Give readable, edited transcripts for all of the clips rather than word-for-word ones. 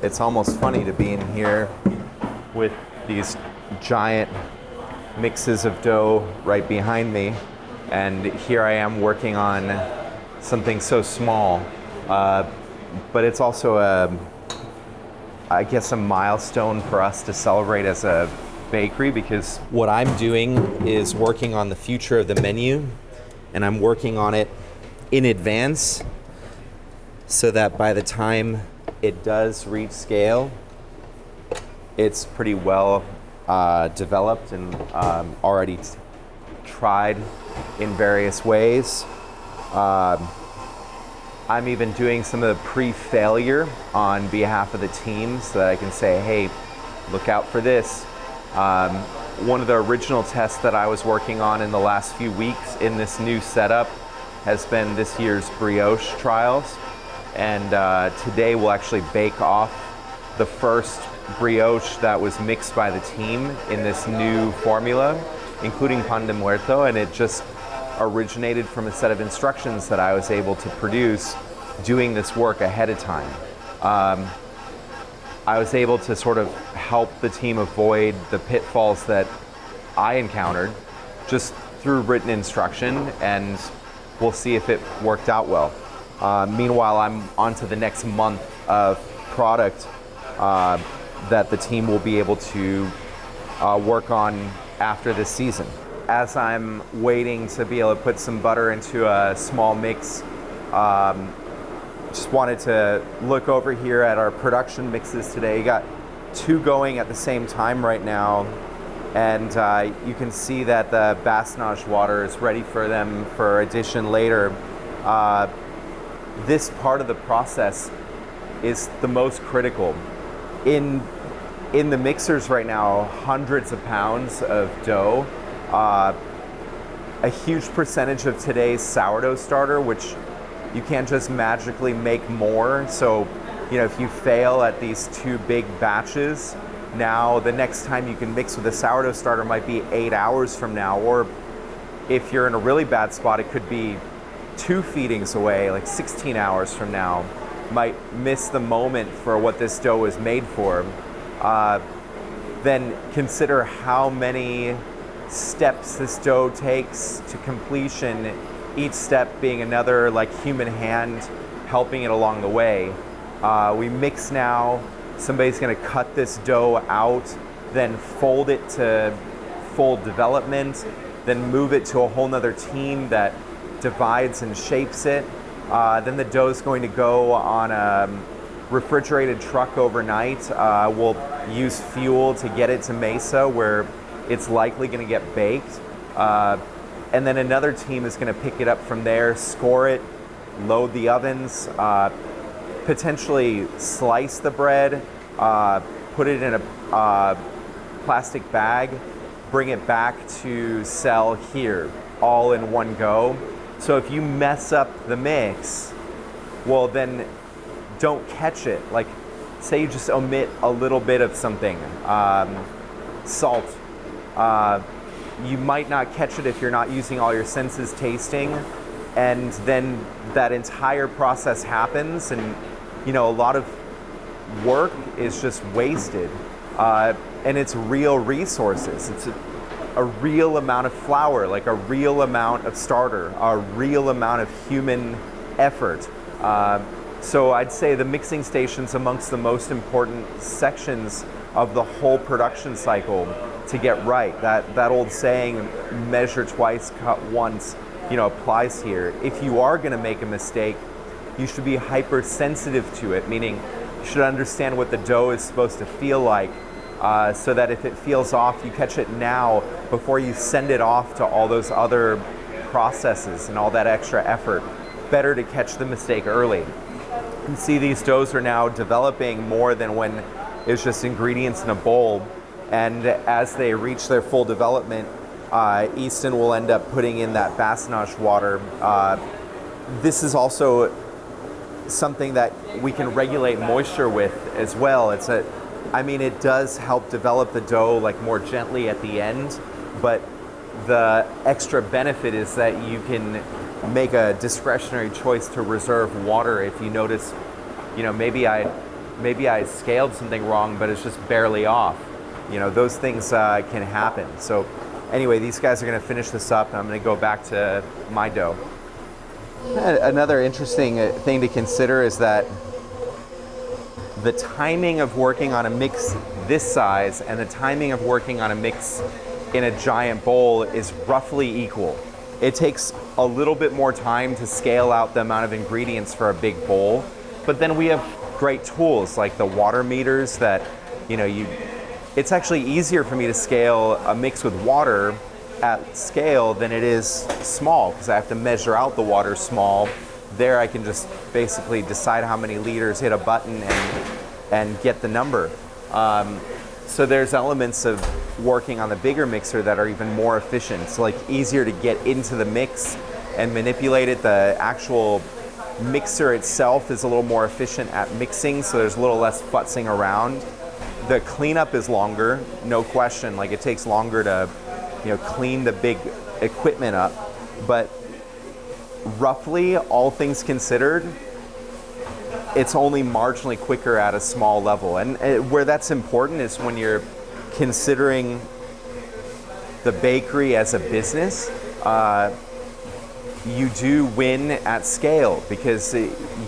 It's almost funny to be in here with these giant mixes of dough right behind me, and here I am working on something so small, but it's also I guess a milestone for us to celebrate as a bakery, because what I'm doing is working on the future of the menu, and I'm working on it in advance so that by the time it does reach scale, it's pretty well developed and already tried in various ways. I'm even doing some of the pre-failure on behalf of the team so that I can say, hey, look out for this. One of the original tests that I was working on in the last few weeks in this new setup has been this year's brioche trials. And today we'll actually bake off the first brioche that was mixed by the team in this new formula, including pan de muerto, and it just originated from a set of instructions that I was able to produce doing this work ahead of time. I was able to sort of help the team avoid the pitfalls that I encountered just through written instruction, and we'll see if it worked out well. Meanwhile, I'm on to the next month of product that the team will be able to work on after this season. As I'm waiting to be able to put some butter into a small mix, just wanted to look over here at our production mixes today. You got two going at the same time right now, and you can see that the bassinage water is ready for them for addition later. This part of the process is the most critical. In the mixers right now, hundreds of pounds of dough. A huge percentage of today's sourdough starter, which you can't just magically make more. So, if you fail at these two big batches, now the next time you can mix with a sourdough starter might be 8 hours from now, or if you're in a really bad spot, it could be 2 feedings away, like 16 hours from now. Might miss the moment for what this dough is made for. Then consider how many steps this dough takes to completion, each step being another human hand helping it along the way. We mix now, somebody's gonna cut this dough out, then fold it to full development, then move it to a whole nother team that divides and shapes it. Then the dough is going to go on a refrigerated truck overnight. We'll use fuel to get it to Mesa, where it's likely going to get baked. And then another team is going to pick it up from there, score it, load the ovens, potentially slice the bread, put it in a plastic bag, bring it back to sell here, all in one go. So if you mess up the mix, well then don't catch it. Like, say you just omit a little bit of something, salt. You might not catch it if you're not using all your senses tasting, and then that entire process happens, and a lot of work is just wasted. And it's real resources. It's a real amount of flour, like a real amount of starter, a real amount of human effort. So I'd say the mixing station's amongst the most important sections of the whole production cycle to get right. That old saying, measure twice, cut once, applies here. If you are gonna make a mistake, you should be hypersensitive to it, meaning you should understand what the dough is supposed to feel like, so that if it feels off, you catch it now before you send it off to all those other processes and all that extra effort. Better to catch the mistake early. You can see these doughs are now developing more than when it's just ingredients in a bowl. And as they reach their full development, Easton will end up putting in that bassinage water. This is also something that we can regulate moisture with as well. It does help develop the dough more gently at the end, but the extra benefit is that you can make a discretionary choice to reserve water if you notice, maybe I scaled something wrong, but it's just barely off. Those things can happen. So anyway, these guys are going to finish this up, and I'm going to go back to my dough. Another interesting thing to consider is that the timing of working on a mix this size and the timing of working on a mix in a giant bowl is roughly equal. It takes a little bit more time to scale out the amount of ingredients for a big bowl, but then we have great tools like the water meters that, it's actually easier for me to scale a mix with water at scale than it is small, because I have to measure out the water small. There I can just basically decide how many liters, hit a button, and get the number. So there's elements of working on the bigger mixer that are even more efficient. It's like easier to get into the mix and manipulate it. The actual mixer itself is a little more efficient at mixing, so there's a little less futzing around. The cleanup is longer, no question. Like, it takes longer to clean the big equipment up, but roughly, all things considered, it's only marginally quicker at a small level. And where that's important is when you're considering the bakery as a business, you do win at scale because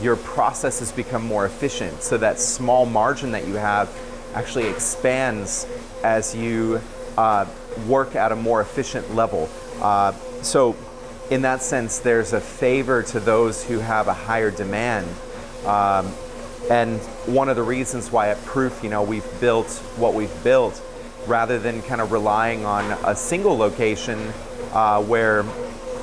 your processes become more efficient. So that small margin that you have actually expands as you work at a more efficient level. So in that sense, there's a favor to those who have a higher demand. And one of the reasons why at Proof, we've built what we've built rather than kind of relying on a single location where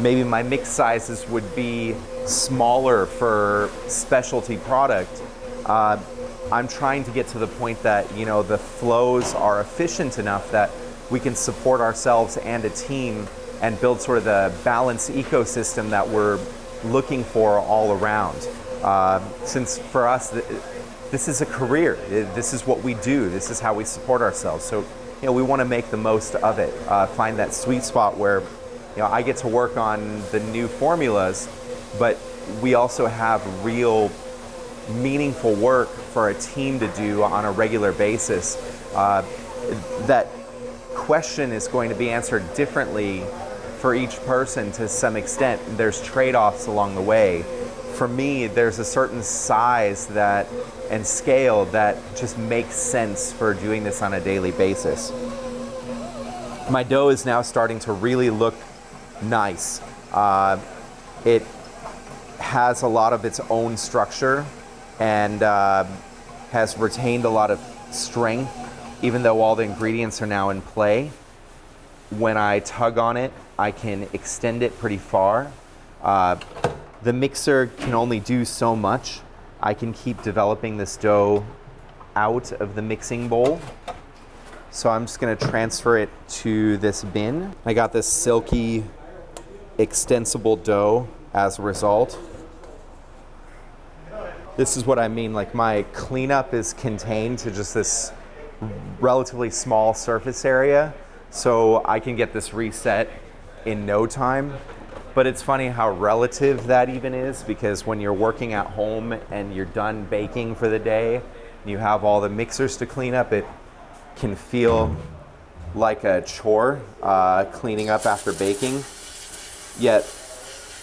maybe my mix sizes would be smaller for specialty product. I'm trying to get to the point that, the flows are efficient enough that we can support ourselves and a team and build sort of the balanced ecosystem that we're looking for all around. Since for us, this is a career. This is what we do. This is how we support ourselves. So, we want to make the most of it. Find that sweet spot where, I get to work on the new formulas, but we also have real meaningful work for a team to do on a regular basis. That question is going to be answered differently for each person to some extent. There's trade-offs along the way. For me, there's a certain size and scale that just makes sense for doing this on a daily basis. My dough is now starting to really look nice. It has a lot of its own structure and has retained a lot of strength, even though all the ingredients are now in play. When I tug on it, I can extend it pretty far. The mixer can only do so much. I can keep developing this dough out of the mixing bowl. So I'm just gonna transfer it to this bin. I got this silky, extensible dough as a result. This is what I mean, like my cleanup is contained to just this relatively small surface area, so I can get this reset in no time. But it's funny how relative that even is, because when you're working at home and you're done baking for the day, and you have all the mixers to clean up, it can feel like a chore cleaning up after baking. Yet,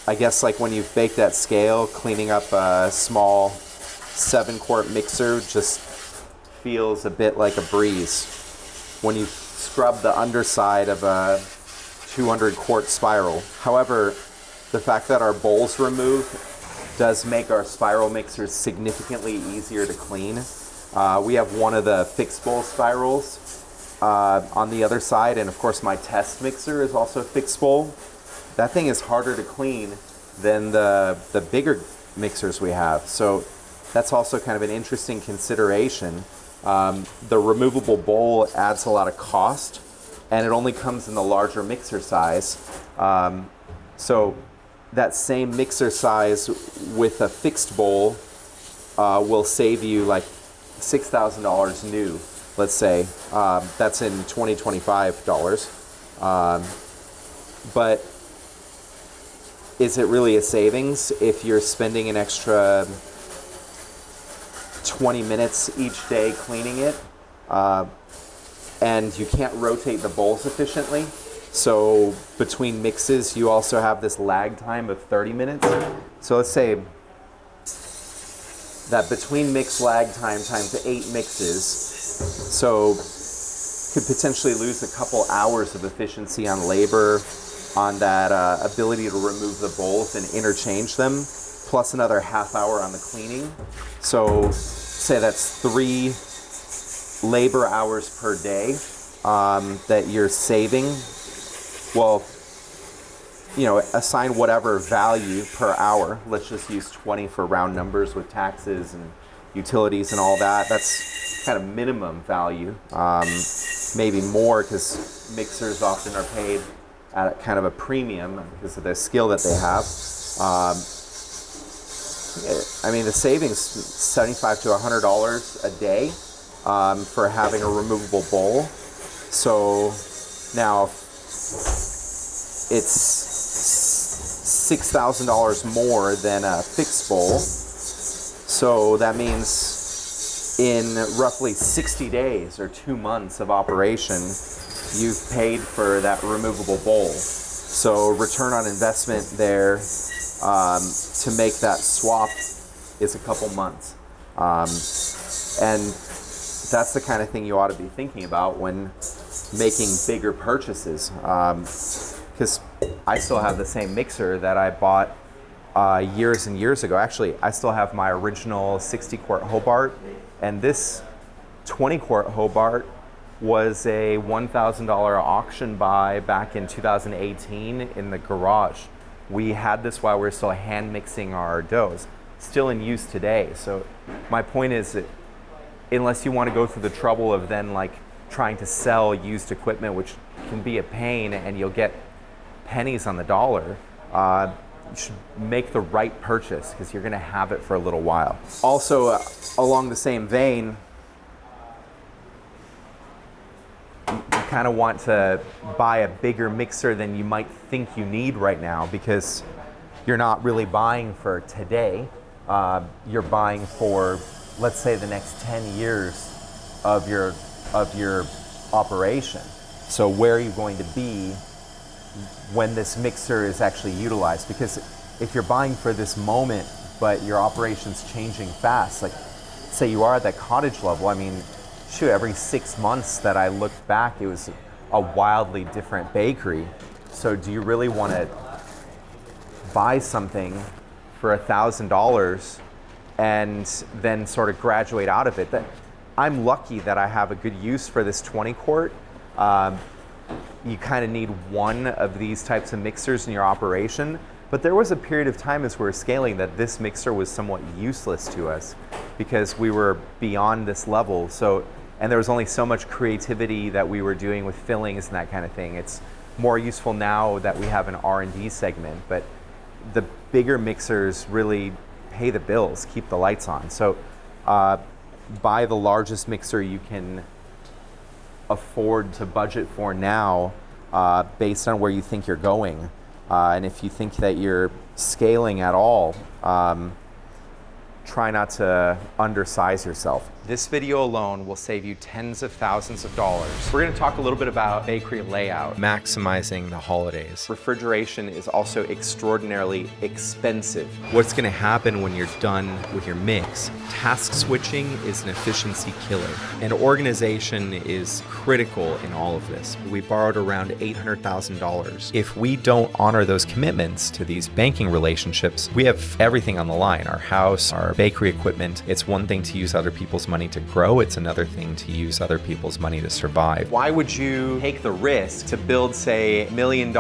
I guess like when you've baked at scale, cleaning up a small 7-quart mixer just feels a bit like a breeze. When you scrub the underside of a 200-quart spiral. However, the fact that our bowl's removed does make our spiral mixers significantly easier to clean. We have one of the fixed bowl spirals on the other side, and of course my test mixer is also fixed bowl. That thing is harder to clean than the bigger mixers we have. So that's also kind of an interesting consideration. The removable bowl adds a lot of cost, and it only comes in the larger mixer size. So that same mixer size with a fixed bowl will save you like $6,000 new, let's say. That's in $20, $25. But is it really a savings if you're spending an extra 20 minutes each day cleaning it, and you can't rotate the bowls efficiently? So between mixes, you also have this lag time of 30 minutes. So let's say that between mix lag time times 8 mixes, so could potentially lose a couple hours of efficiency on labor, on that ability to remove the bowls and interchange them, plus another half hour on the cleaning. So say that's 3 labor hours per day that you're saving. Well, you know, assign whatever value per hour. Let's just use 20 for round numbers with taxes and utilities and all that. That's kind of minimum value. Maybe more, because mixers often are paid at kind of a premium because of the skill that they have. I mean, the savings $75 to $100 a day for having a removable bowl. So now it's $6,000 more than a fixed bowl. So that means in roughly 60 days or 2 months of operation, you've paid for that removable bowl. So return on investment there to make that swap is a couple months. And that's the kind of thing you ought to be thinking about when making bigger purchases. Because I still have the same mixer that I bought years and years ago. Actually, I still have my original 60-quart Hobart, and this 20-quart Hobart was a $1,000 auction buy back in 2018 in the garage. We had this while we were still hand mixing our doughs. Still in use today. So my point is that unless you want to go through the trouble of then like trying to sell used equipment, which can be a pain and you'll get pennies on the dollar, you should make the right purchase because you're going to have it for a little while. Also, along the same vein, you kind of want to buy a bigger mixer than you might think you need right now, because you're not really buying for today. You're buying for, let's say, the next 10 years of your operation. So where are you going to be when this mixer is actually utilized? Because if you're buying for this moment, but your operation's changing fast, like say you are at that cottage level, I mean, shoot, every 6 months that I looked back, it was a wildly different bakery. So do you really want to buy something for $1,000 and then sort of graduate out of it? That I'm lucky that I have a good use for this 20 quart. You kind of need one of these types of mixers in your operation. But there was a period of time as we were scaling that this mixer was somewhat useless to us because we were beyond this level. So, and there was only so much creativity that we were doing with fillings and that kind of thing. It's more useful now that we have an R&D segment, but the bigger mixers really pay the bills, keep the lights on. So buy the largest mixer you can afford to budget for now, based on where you think you're going. And if you think that you're scaling at all, try not to undersize yourself. This video alone will save you tens of thousands of dollars. We're going to talk a little bit about bakery layout, maximizing the holidays. Refrigeration is also extraordinarily expensive. What's going to happen when you're done with your mix? Task switching is an efficiency killer, and organization is critical in all of this. We borrowed around $800,000. If we don't honor those commitments to these banking relationships, we have everything on the line. Our house, our bakery equipment. It's one thing to use other people's money to grow. It's another thing to use other people's money to survive. Why would you take the risk to build, say, $1 million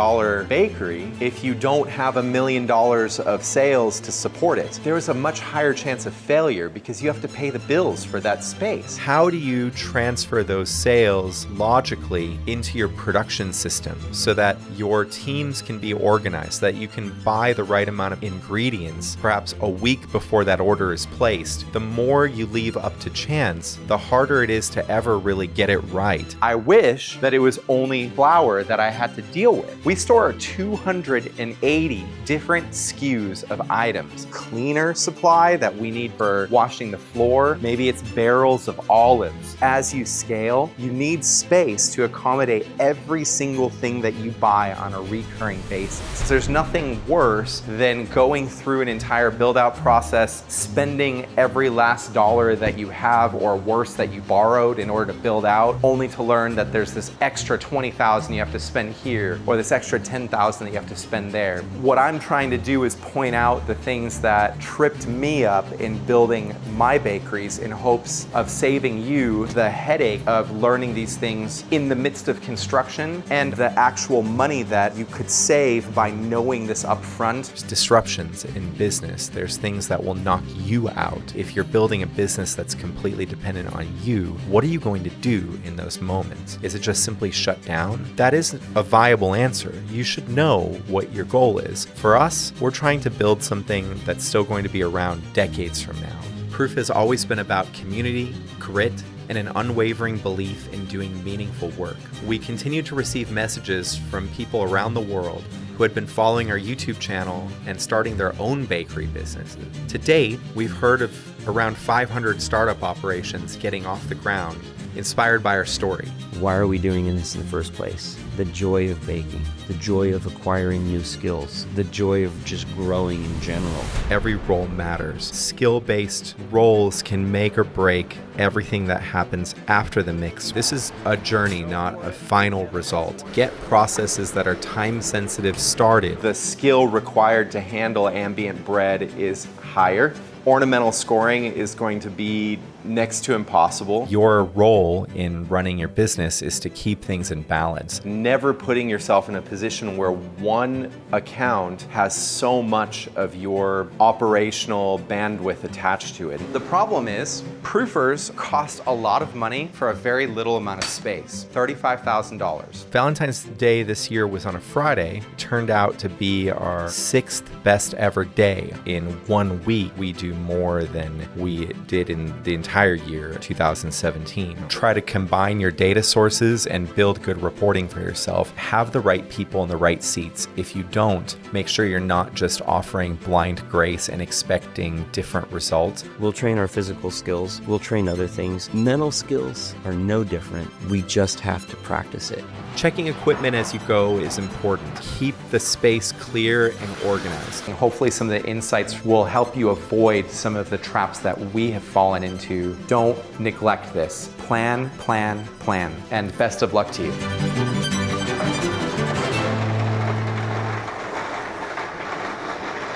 bakery if you don't have $1 million of sales to support it? There is a much higher chance of failure because you have to pay the bills for that space. How do you transfer those sales logically into your production system so that your teams can be organized, that you can buy the right amount of ingredients perhaps a week before that order order is placed, the more you leave up to chance, the harder it is to ever really get it right. I wish that it was only flour that I had to deal with. We store 280 different SKUs of items. Cleaner supply that we need for washing the floor. Maybe it's barrels of olives. As you scale, you need space to accommodate every single thing that you buy on a recurring basis. There's nothing worse than going through an entire build-out process, spending every last dollar that you have, or worse, that you borrowed in order to build out, only to learn that there's this extra $20,000 you have to spend here, or this extra $10,000 that you have to spend there. What I'm trying to do is point out the things that tripped me up in building my bakeries in hopes of saving you the headache of learning these things in the midst of construction and the actual money that you could save by knowing this up front. There's disruptions in business. There's things that will knock you out. If you're building a business that's completely dependent on you, what are you going to do in those moments? Is it just simply shut down? That isn't a viable answer. You should know what your goal is. For us, we're trying to build something that's still going to be around decades from now. Proof has always been about community, grit, and an unwavering belief in doing meaningful work. We continue to receive messages from people around the world who had been following our YouTube channel and starting their own bakery businesses. To date, we've heard of around 500 startup operations getting off the ground, inspired by our story. Why are we doing this in the first place? The joy of baking, the joy of acquiring new skills, the joy of just growing in general. Every role matters. Skill-based roles can make or break everything that happens after the mix. This is a journey, not a final result. Get processes that are time-sensitive started. The skill required to handle ambient bread is higher. Ornamental scoring is going to be next to impossible. Your role in running your business is to keep things in balance. Never putting yourself in a position where one account has so much of your operational bandwidth attached to it. The problem is, proofers cost a lot of money for a very little amount of space, $35,000. Valentine's Day this year was on a Friday. It turned out to be our 6th best ever day. In 1 week, we do more than we did in the entire year 2017. Try to combine your data sources and build good reporting for yourself. Have the right people in the right seats. If you don't, make sure you're not just offering blind grace and expecting different results. We'll train our physical skills. We'll train other things. Mental skills are no different. We just have to practice it. Checking equipment as you go is important. Keep the space clear and organized. And hopefully some of the insights will help you avoid some of the traps that we have fallen into. Don't neglect this. Plan, plan, plan. And best of luck to you.